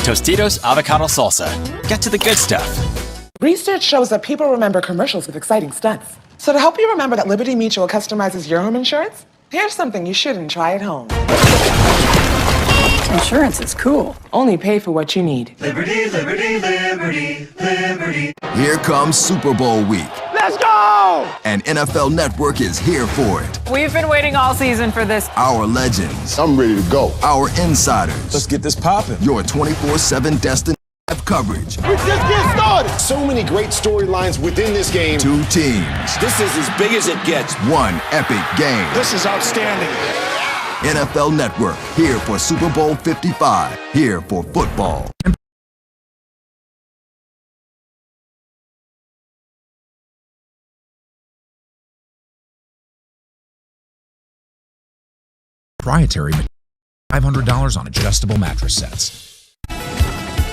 Tostitos Avocado Salsa. Get to the good stuff. Research shows that people remember commercials with exciting stunts. So to help you remember that Liberty Mutual customizes your home insurance, here's something you shouldn't try at home. Insurance is cool. Only pay for what you need. Liberty, liberty, liberty, liberty. Here comes Super Bowl week. Let's go! And NFL Network is here for it. We've been waiting all season for this. Our legends. I'm ready to go. Our insiders. Let's get this popping. Your 24/7 Destin coverage. We just get started. So many great storylines within this game. 2 teams. This is as big as it gets. 1 epic game. This is outstanding. NFL Network, here for Super Bowl 55, here for football. Proprietary $500 on adjustable mattress sets.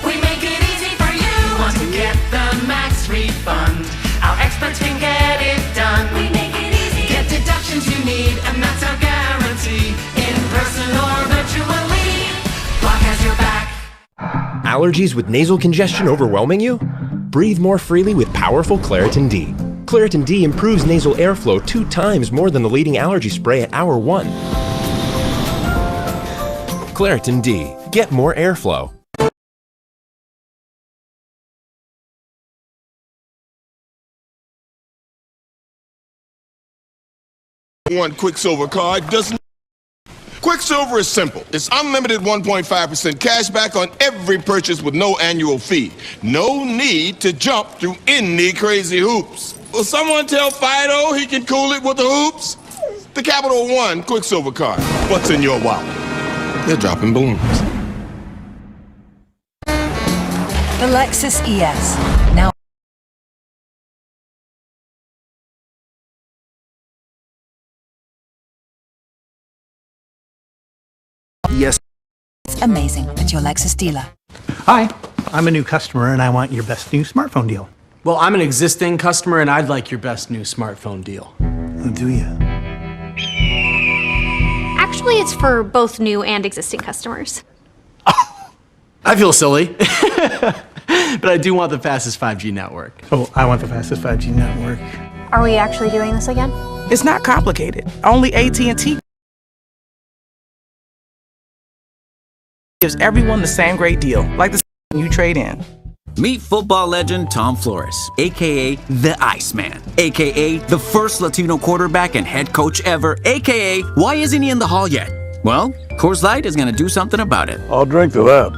We make it easy for you. Want to get the max refund? Our experts can get it done. We make it easy. Get deductions you need, and that's our guarantee. In person or virtually, Block has your back. Allergies with nasal congestion overwhelming you? Breathe more freely with powerful Claritin D. Claritin D improves nasal airflow 2 times more than the leading allergy spray at hour 1. Claritin D. Get more airflow. One Quicksilver card doesn't. Quicksilver is simple. It's unlimited 1.5% cash back on every purchase with no annual fee. No need to jump through any crazy hoops. Will someone tell Fido he can cool it with the hoops? The Capital One Quicksilver card. What's in your wallet? They're dropping balloons. The Lexus ES. Now. Yes. It's amazing at your Lexus dealer. Hi, I'm a new customer and I want your best new smartphone deal. Well, I'm an existing customer and I'd like your best new smartphone deal. Oh, do you? Actually, it's for both new and existing customers. I feel silly, but I do want the fastest 5G network. Oh, I want the fastest 5G network. Are we actually doing this again? It's not complicated. Only AT&T gives everyone the same great deal, like the you trade in. Meet football legend Tom Flores, a.k.a. the Iceman, a.k.a. the first Latino quarterback and head coach ever, a.k.a. why isn't he in the hall yet? Well, Coors Light is going to do something about it. I'll drink to that.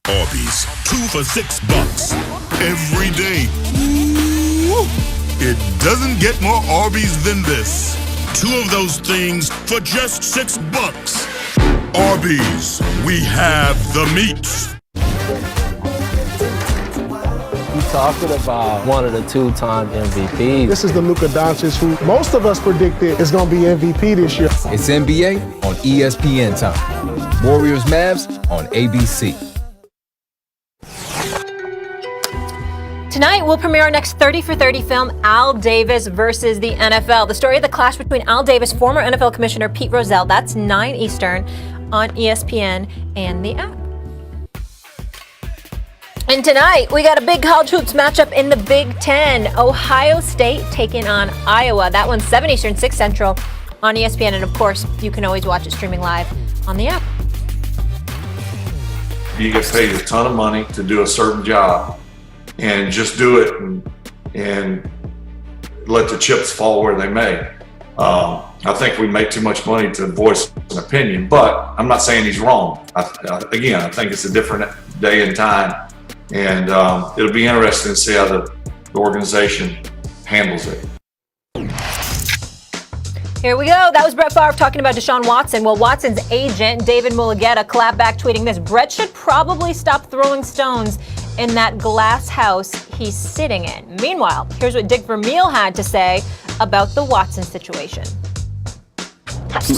Arby's, 2 for $6 every day. Ooh, it doesn't get more Arby's than this. 2 of those things for just $6. Arby's, we have the meats. You talking about one of the 2-time MVPs. This is the Luka Doncic who most of us predicted is going to be MVP this year. It's NBA on ESPN time. Warriors Mavs on ABC. Tonight, we'll premiere our next 30 for 30 film, Al Davis versus the NFL. The story of the clash between Al Davis, former NFL Commissioner Pete Rozelle. That's 9 Eastern on ESPN and the app. And tonight, we got a big college hoops matchup in the Big Ten. Ohio State taking on Iowa. That one's 7 Eastern, 6 Central on ESPN. And of course, you can always watch it streaming live on the app. You get paid a ton of money to do a certain job and just do it and let the chips fall where they may. I think we make too much money to voice an opinion, but I'm not saying he's wrong. I think it's a different day and time, and it'll be interesting to see how the organization handles it. Here we go. That was Brett Favre talking about Deshaun Watson. Well, Watson's agent, David Mulugeta, clapped back tweeting this: Brett should probably stop throwing stones in that glass house he's sitting in. Meanwhile, here's what Dick Vermeil had to say about the Watson situation.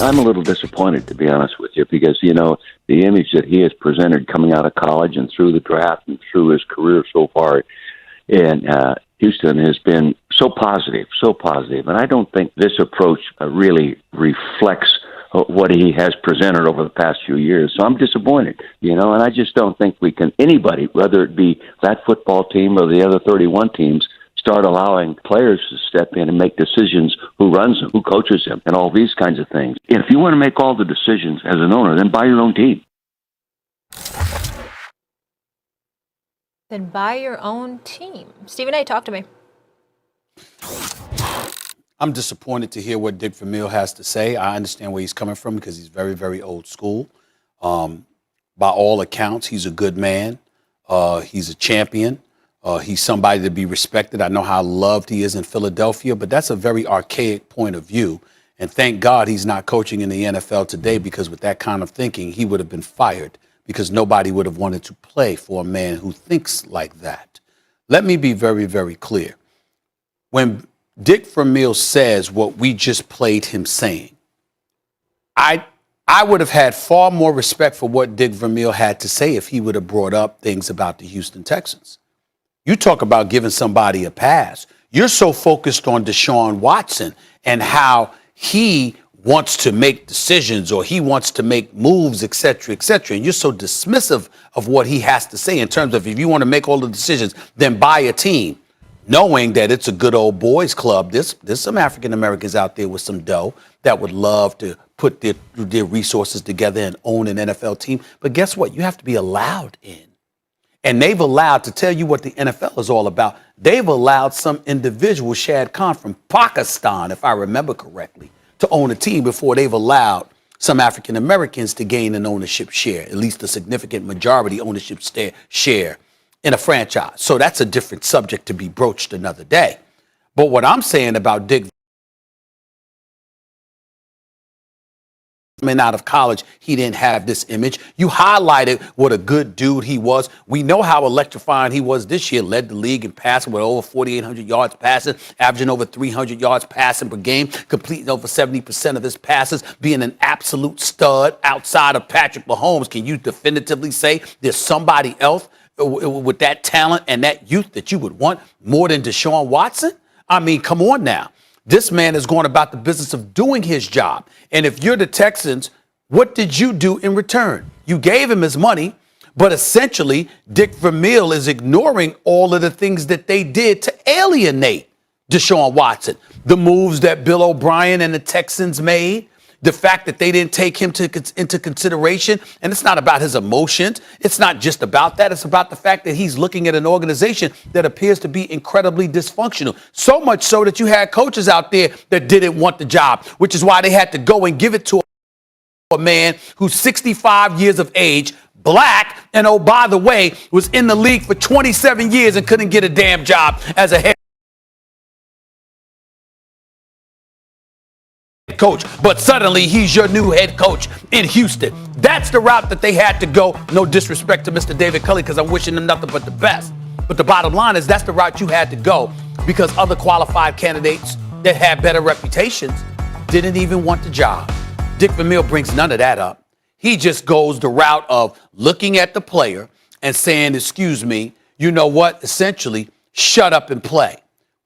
I'm a little disappointed, to be honest with you, because, you know, the image that he has presented coming out of college and through the draft and through his career so far in Houston has been so positive. And I don't think this approach really reflects what he has presented over the past few years. So I'm disappointed, and I just don't think we can, anybody, whether it be that football team or the other 31 teams, start allowing players to step in and make decisions, who runs them, who coaches them, and all these kinds of things. If you want to make all the decisions as an owner, then buy your own team. Then buy your own team. Stephen A., talk to me. I'm disappointed to hear what Dick Vermeil has to say. I understand where he's coming from because he's very, very old school. By all accounts, he's a good man. He's a champion. He's somebody to be respected. I know how loved he is in Philadelphia, but that's a very archaic point of view. And thank God he's not coaching in the NFL today, because with that kind of thinking, he would have been fired, because nobody would have wanted to play for a man who thinks like that. Let me be very, very clear. When Dick Vermeil says what we just played him saying, I would have had far more respect for what Dick Vermeil had to say if he would have brought up things about the Houston Texans. You talk about giving somebody a pass. You're so focused on Deshaun Watson and how he wants to make decisions or he wants to make moves, et cetera, and you're so dismissive of what he has to say in terms of, if you want to make all the decisions, then buy a team, knowing that it's a good old boys club. There's some African Americans out there with some dough that would love to put their resources together and own an NFL team. But guess what? You have to be allowed in. And they've allowed, to tell you what the NFL is all about, they've allowed some individual, Shad Khan from Pakistan, if I remember correctly, to own a team before they've allowed some African Americans to gain an ownership share, at least a significant majority ownership share in a franchise. So that's a different subject to be broached another day. But what I'm saying about Dick, out of college, he didn't have this image. You highlighted what a good dude he was. We know how electrifying he was this year. Led the league in passing with over 4,800 yards passing, averaging over 300 yards passing per game, completing over 70% of his passes, being an absolute stud outside of Patrick Mahomes. Can you definitively say there's somebody else with that talent and that youth that you would want more than Deshaun Watson? I mean, come on now. This man is going about the business of doing his job. And if you're the Texans, what did you do in return? You gave him his money, but essentially Dick Vermeil is ignoring all of the things that they did to alienate Deshaun Watson. The moves that Bill O'Brien and the Texans made, the fact that they didn't take him into consideration. And it's not about his emotions. It's not just about that. It's about the fact that he's looking at an organization that appears to be incredibly dysfunctional. So much so that you had coaches out there that didn't want the job, which is why they had to go and give it to a man who's 65 years of age, black, and oh, by the way, was in the league for 27 years and couldn't get a damn job as a head coach, but suddenly he's your new head coach in Houston. That's the route that they had to go. No disrespect to Mr. David Culley, because I'm wishing him nothing but the best. But the bottom line is that's the route you had to go, because other qualified candidates that had better reputations didn't even want the job. Dick Vermeil brings none of that up. He just goes the route of looking at the player and saying, excuse me, you know what? Essentially, shut up and play.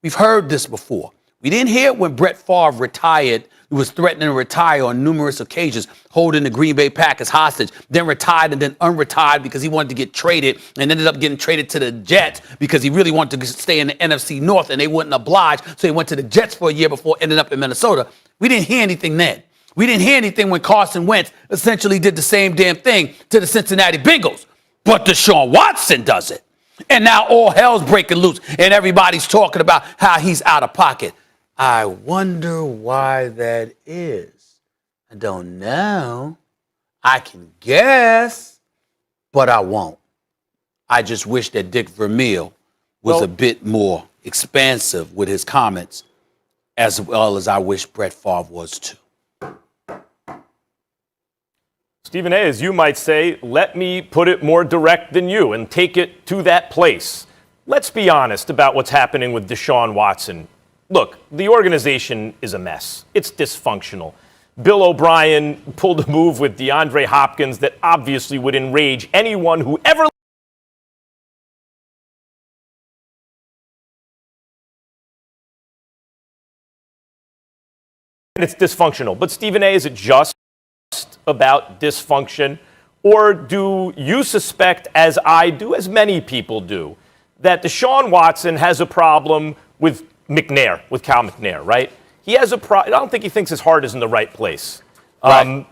We've heard this before. We didn't hear it when Brett Favre retired. He was threatening to retire on numerous occasions, holding the Green Bay Packers hostage, then retired and then unretired because he wanted to get traded and ended up getting traded to the Jets because he really wanted to stay in the NFC North and they wouldn't oblige. So he went to the Jets for a year before ending up in Minnesota. We didn't hear anything then. We didn't hear anything when Carson Wentz essentially did the same damn thing to the Cincinnati Bengals. But Deshaun Watson does it. And now all hell's breaking loose and everybody's talking about how he's out of pocket. I wonder why that is. I don't know. I can guess, but I won't. I just wish that Dick Vermeil was a bit more expansive with his comments, as well as I wish Brett Favre was too. Stephen A., as you might say, let me put it more direct than you and take it to that place. Let's be honest about what's happening with Deshaun Watson. Look, the organization is a mess. It's dysfunctional. Bill O'Brien pulled a move with DeAndre Hopkins that obviously would enrage anyone who ever. It's dysfunctional. But Stephen A., is it just about dysfunction? Or do you suspect, as I do, as many people do, that Deshaun Watson has a problem with McNair, with Cal McNair, right? He has a problem. I don't think he thinks his heart is in the right place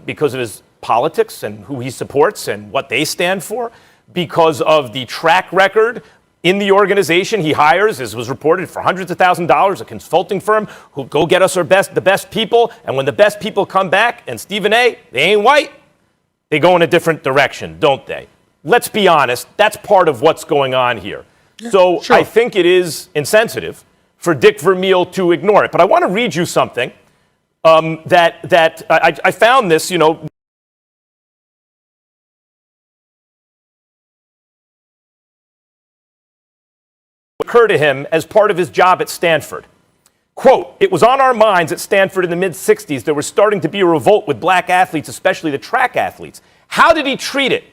because of his politics and who he supports and what they stand for, because of the track record in the organization. He hires, as was reported, for hundreds of thousands of dollars, a consulting firm who go get us the best people. And when the best people come back, and Stephen A., they ain't white, they go in a different direction, don't they? Let's be honest, that's part of what's going on here. Yeah, so sure. I think it is insensitive for Dick Vermeil to ignore it. But I want to read you something that I found this, occur to him as part of his job at Stanford. Quote, "It was on our minds at Stanford in the mid-'60s there was starting to be a revolt with black athletes, especially the track athletes. How did he treat it?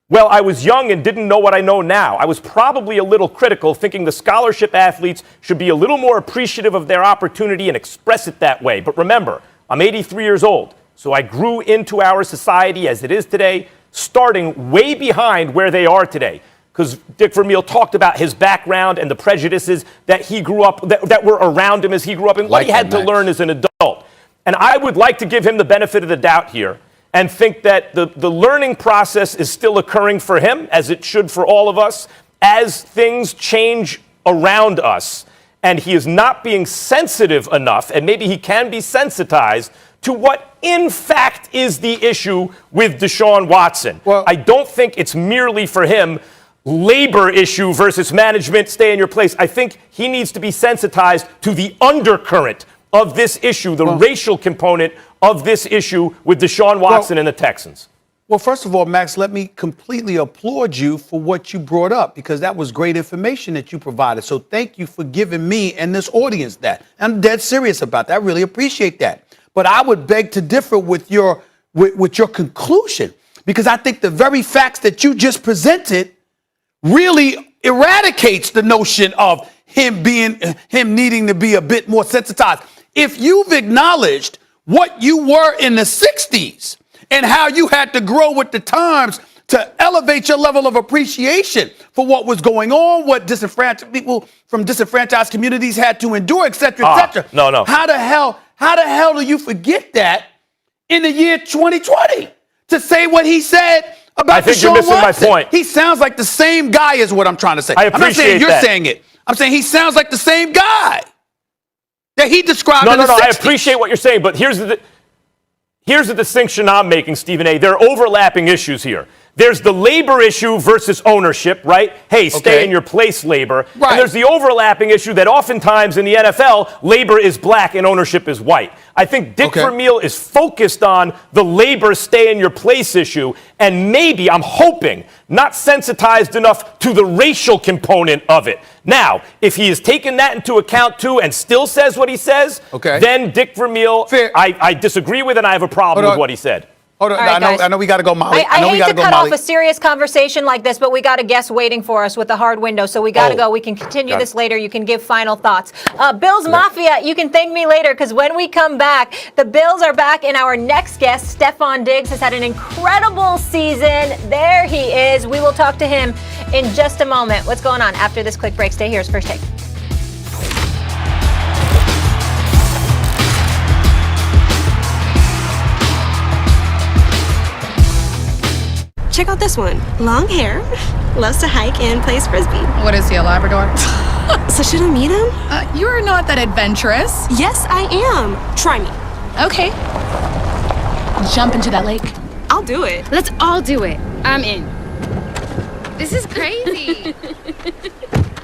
Well, I was young and didn't know what I know now. I was probably a little critical, thinking the scholarship athletes should be a little more appreciative of their opportunity and express it that way. But remember, I'm 83 years old, so I grew into our society as it is today, starting way behind where they are today." Because Dick Vermeil talked about his background and the prejudices that he grew up, that were around him as he grew up, and what he had to learn as an adult. And I would like to give him the benefit of the doubt here and think that the learning process is still occurring for him, as it should for all of us, as things change around us. And he is not being sensitive enough, and maybe he can be sensitized to what, in fact, is the issue with Deshaun Watson. Well, I don't think it's merely for him labor issue versus management, stay in your place. I think he needs to be sensitized to the undercurrent of this issue, the racial component of this issue with Deshaun Watson and the Texans. Well, first of all, Max, let me completely applaud you for what you brought up, because that was great information that you provided. So thank you for giving me and this audience that. I'm dead serious about that. I really appreciate that. But I would beg to differ with your conclusion, because I think the very facts that you just presented really eradicates the notion of him needing to be a bit more sensitized. If you've acknowledged what you were in the 60s and how you had to grow with the times to elevate your level of appreciation for what was going on, what disenfranchised people from disenfranchised communities had to endure, et cetera, et cetera. No. How the hell do you forget that in the year 2020 to say what he said about I think Deshaun you're missing Watson? my point. He sounds like the same guy is what I'm trying to say. I appreciate I'm not saying you're that. saying it. I'm saying he sounds like the same guy that he described in the 60s. No, I appreciate what you're saying, but here's the distinction I'm making, Stephen A. There are overlapping issues here. There's the labor issue versus ownership, right? Hey, stay in your place, labor. Right. And there's the overlapping issue that oftentimes in the NFL, labor is black and ownership is white. I think Dick Vermeil is focused on the labor stay in your place issue, and maybe, I'm hoping, not sensitized enough to the racial component of it. Now, if he has taken that into account too and still says what he says, then Dick Vermeil, I disagree with, and I have a problem with what he said. Hold on, Right, I know we got to go, Molly. I hate to cut off a serious conversation like this, but we got a guest waiting for us with the hard window, so we got to go. We can continue this later. You can give final thoughts. Bills Mafia, you can thank me later, because when we come back, the Bills are back, and our next guest, Stephon Diggs, has had an incredible season. There he is. We will talk to him in just a moment. What's going on after this quick break? Stay here. It's First Take. Check out this one. Long hair, loves to hike, and plays Frisbee. What is he, a Labrador? So should I meet him? You're not that adventurous. Yes, I am. Try me. Okay. Jump into that lake. I'll do it. Let's all do it. I'm in. This is crazy.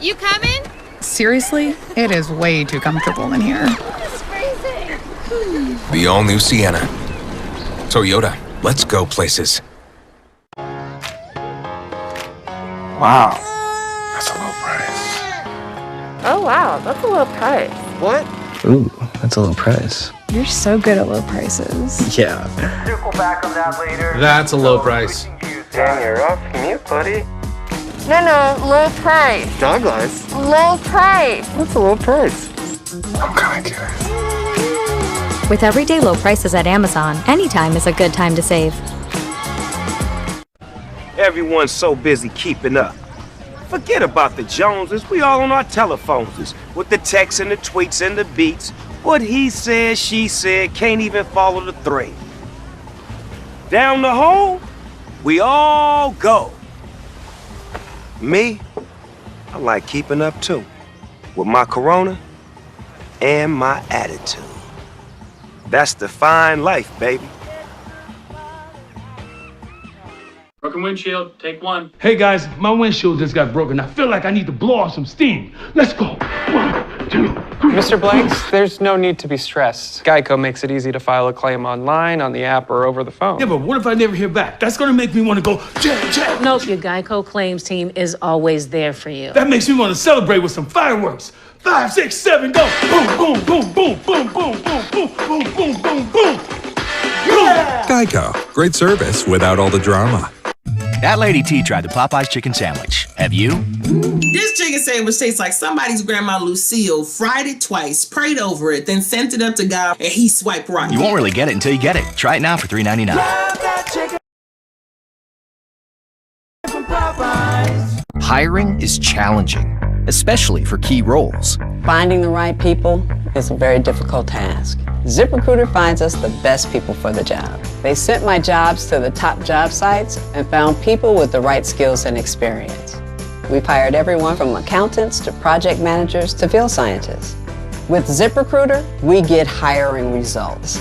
You coming? Seriously? It is way too comfortable in here. It's freezing. The all-new Sienna. Toyota, let's go places. Wow, that's a low price. Oh wow, that's a low price. What? Ooh, that's a low price. You're so good at low prices. Yeah. Circle back on that later. That's a low price. Damn, you're off mute, buddy. No, low price. Douglas. Low price. That's a low price. I'm kind of kidding. With everyday low prices at Amazon, anytime is a good time to save. Everyone's so busy keeping up. Forget about the Joneses. We all on our telephones with the texts and the tweets and the beats. What he said, she said, can't even follow the thread. Down the hole, we all go. Me, I like keeping up too. With my Corona and my attitude. That's the fine life, baby. Broken windshield, take one. Hey guys, my windshield just got broken. I feel like I need to blow off some steam. Let's go. 1, 2, 3. Mr. Blanks, there's no need to be stressed. Geico makes it easy to file a claim online, on the app, or over the phone. Yeah, but what if I never hear back? That's gonna make me want to go, Jack. Nope, your Geico claims team is always there for you. That makes me want to celebrate with some fireworks. 5, 6, 7, go. Boom, boom, boom, boom, boom, boom, boom, boom, boom, boom, boom, boom. Yeah! Geico. Great service without all the drama. That Lady T tried the Popeyes chicken sandwich. Have you? This chicken sandwich tastes like somebody's grandma Lucille fried it twice, prayed over it, then sent it up to God, and he swiped right. You won't really get it until you get it. Try it now for $3.99. Hiring is challenging, especially for key roles. Finding the right people is a very difficult task. ZipRecruiter finds us the best people for the job. They sent my jobs to the top job sites and found people with the right skills and experience. We've hired everyone from accountants to project managers to field scientists. With ZipRecruiter, we get hiring results.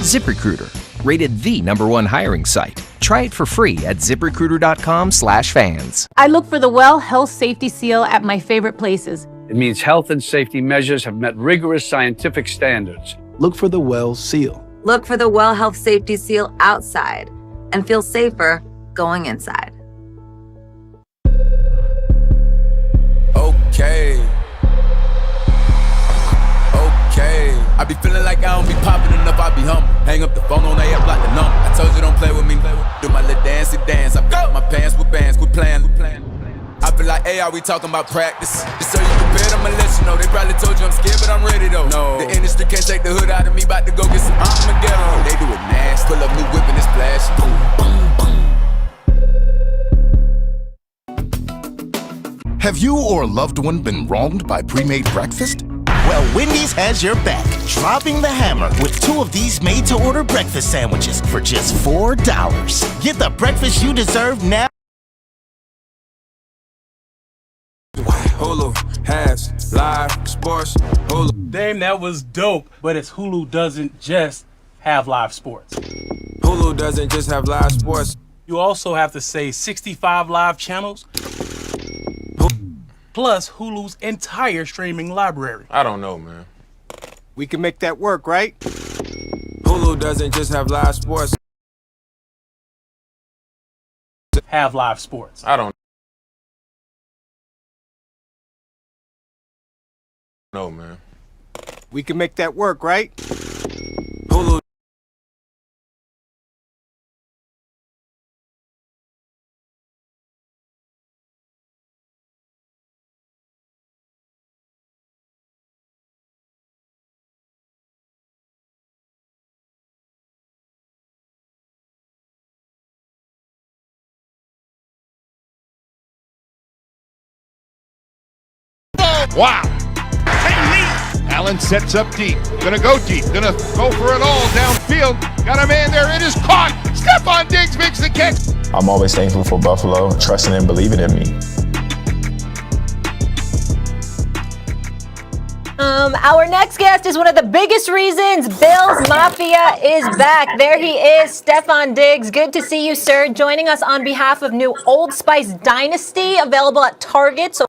ZipRecruiter, rated the #1 hiring site. Try it for free at ziprecruiter.com/fans. I look for the WELL Health Safety Seal at my favorite places. It means health and safety measures have met rigorous scientific standards. Look for the WELL seal. Look for the WELL Health Safety Seal outside and feel safer going inside. Okay. I be feeling like I don't be popping enough, I be humble. Hang up the phone on they app like the number. I told you don't play with me. Do my little dancey dance. I got my pants with bands, quit playing. I feel like, hey, are we talking about practice? Just so you prepared, I'ma let you know. They probably told you I'm scared, but I'm ready though. No, the industry can't take the hood out of me. About to go get some Armageddon. They do it nasty. Pull up new whip and it's flash. Boom, boom, boom. Have you or a loved one been wronged by pre-made breakfast? Well, Wendy's has your back, dropping the hammer with 2 of these made-to-order breakfast sandwiches for just $4. Get the breakfast you deserve now. Hulu has live sports. Hulu. Damn, that was dope. But it's Hulu doesn't just have live sports. Hulu doesn't just have live sports. You also have to say 65 live channels, plus Hulu's entire streaming library. I don't know, man. We can make that work, right? Hulu doesn't just have live sports. Have live sports. I don't know, man. We can make that work, right? Hulu. Wow. Allen sets up deep. Gonna go deep. Gonna go for it all downfield. Got a man there. It is caught. Stephon Diggs makes the catch. I'm always thankful for Buffalo, trusting and believing in me. Our next guest is one of the biggest reasons Bills Mafia is back. There he is, Stephon Diggs. Good to see you, sir. Joining us on behalf of new Old Spice Dynasty, available at Target. So